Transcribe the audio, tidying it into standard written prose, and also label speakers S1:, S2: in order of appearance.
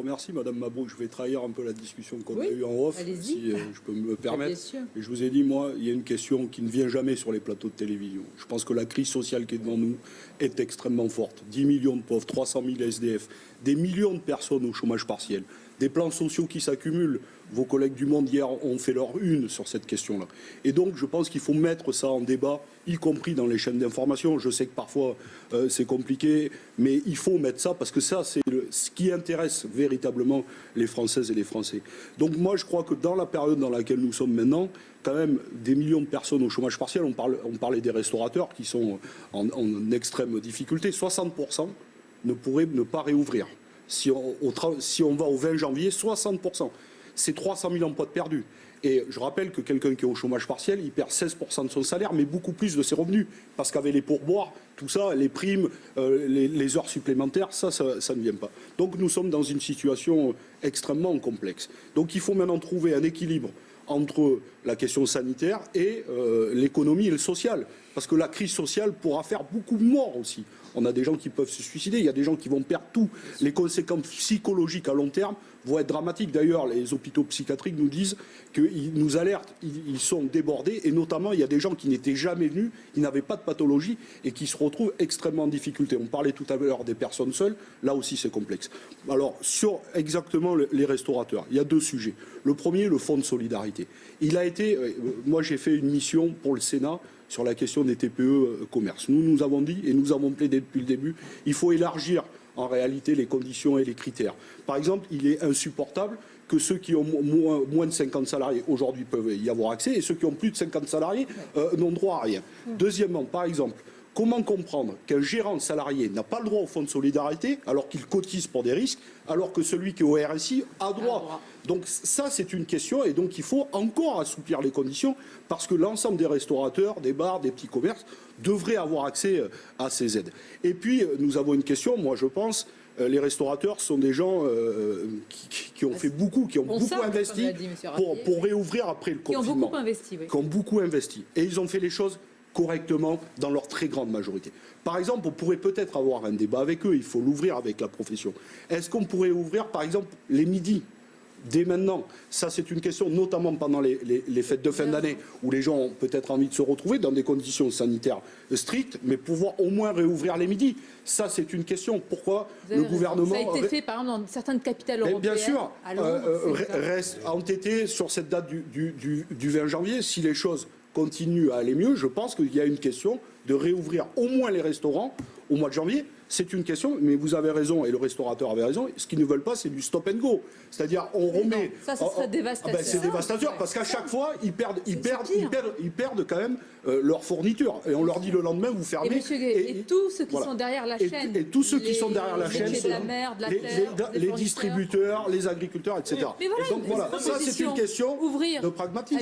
S1: remercie, Madame Mabrouk. Je vais trahir un peu la discussion qu'on a eue en off, si je peux me permettre. Et je vous ai dit, moi, il y a une question qui ne vient jamais sur les plateaux de télévision. Je pense que la crise sociale qui est devant nous est extrêmement forte. 10 millions de pauvres, 300 000 SDF, des millions de personnes au chômage partiel, des plans sociaux qui s'accumulent. Vos collègues du Monde hier ont fait leur une sur cette question-là. Et donc, je pense qu'il faut mettre ça en débat, y compris dans les chaînes d'information. Je sais que parfois, c'est compliqué, mais il faut mettre ça parce que ça, c'est ce qui intéresse véritablement les Françaises et les Français. Donc moi, je crois que dans la période dans laquelle nous sommes maintenant, quand même, des millions de personnes au chômage partiel, on parlait des restaurateurs qui sont en extrême difficulté. 60% ne pourraient ne pas réouvrir. Si on va au 20 janvier, 60%. C'est 300 000 emplois de perdus. Et je rappelle que quelqu'un qui est au chômage partiel, il perd 16% de son salaire, mais beaucoup plus de ses revenus. Parce qu'avec les pourboires, tout ça, les primes, les heures supplémentaires, ça ne vient pas. Donc nous sommes dans une situation extrêmement complexe. Donc il faut maintenant trouver un équilibre entre la question sanitaire et l'économie et le social. Parce que la crise sociale pourra faire beaucoup de morts aussi. On a des gens qui peuvent se suicider, il y a des gens qui vont perdre tout. Les conséquences psychologiques à long terme vont être dramatiques. D'ailleurs, les hôpitaux psychiatriques nous disent qu'ils nous alertent, ils sont débordés. Et notamment, il y a des gens qui n'étaient jamais venus, qui n'avaient pas de pathologie et qui se retrouvent extrêmement en difficulté. On parlait tout à l'heure des personnes seules, là aussi c'est complexe. Alors, sur exactement les restaurateurs, il y a deux sujets. Le premier, le fonds de solidarité. Il a été, moi j'ai fait une mission pour le Sénat sur la question des TPE commerce. Nous avons dit, et nous avons plaidé depuis le début, il faut élargir en réalité les conditions et les critères. Par exemple, il est insupportable que ceux qui ont moins de 50 salariés aujourd'hui peuvent y avoir accès et ceux qui ont plus de 50 salariés n'ont droit à rien. Deuxièmement, par exemple, comment comprendre qu'un gérant salarié n'a pas le droit au fonds de solidarité alors qu'il cotise pour des risques, alors que celui qui est au RSI a droit. Donc ça, c'est une question et donc il faut encore assouplir les conditions parce que l'ensemble des restaurateurs, des bars, des petits commerces devraient avoir accès à ces aides. Et puis, nous avons une question, moi je pense, les restaurateurs sont des gens qui ont fait beaucoup, qui ont beaucoup investi pour réouvrir après le confinement.
S2: Qui ont beaucoup investi, oui.
S1: Qui ont beaucoup investi. Et ils ont fait les choses correctement dans leur très grande majorité. Par exemple, on pourrait peut-être avoir un débat avec eux, il faut l'ouvrir avec la profession. Est-ce qu'on pourrait ouvrir, par exemple, les midis dès maintenant? Ça, c'est une question, notamment pendant les fêtes de fin d'année, où les gens ont peut-être envie de se retrouver dans des conditions sanitaires strictes, mais pouvoir au moins réouvrir les midis. Ça, c'est une question. Pourquoi le gouvernement...
S2: Ça a été fait, par exemple, dans certaines capitales européennes.
S1: Bien sûr, reste entêté sur cette date du 20 janvier. Si les choses continuent à aller mieux, je pense qu'il y a une question de réouvrir au moins les restaurants au mois de janvier. C'est une question, mais vous avez raison, et le restaurateur avait raison, ce qu'ils ne veulent pas, c'est du stop and go. C'est-à-dire, on remet...
S2: Non, ça serait dévastateur.
S1: C'est dévastateur, parce qu'à chaque fois, ils perdent quand même leur fourniture. Et on leur dit le lendemain, vous fermez.
S2: Et monsieur Gay, et tous ceux qui sont derrière la chaîne.
S1: Et tous ceux qui sont derrière la chaîne,
S2: de la mer, de la terre,
S1: les distributeurs, les agriculteurs, etc.
S2: Mais voilà,
S1: et donc voilà, ça c'est une question de pragmatisme.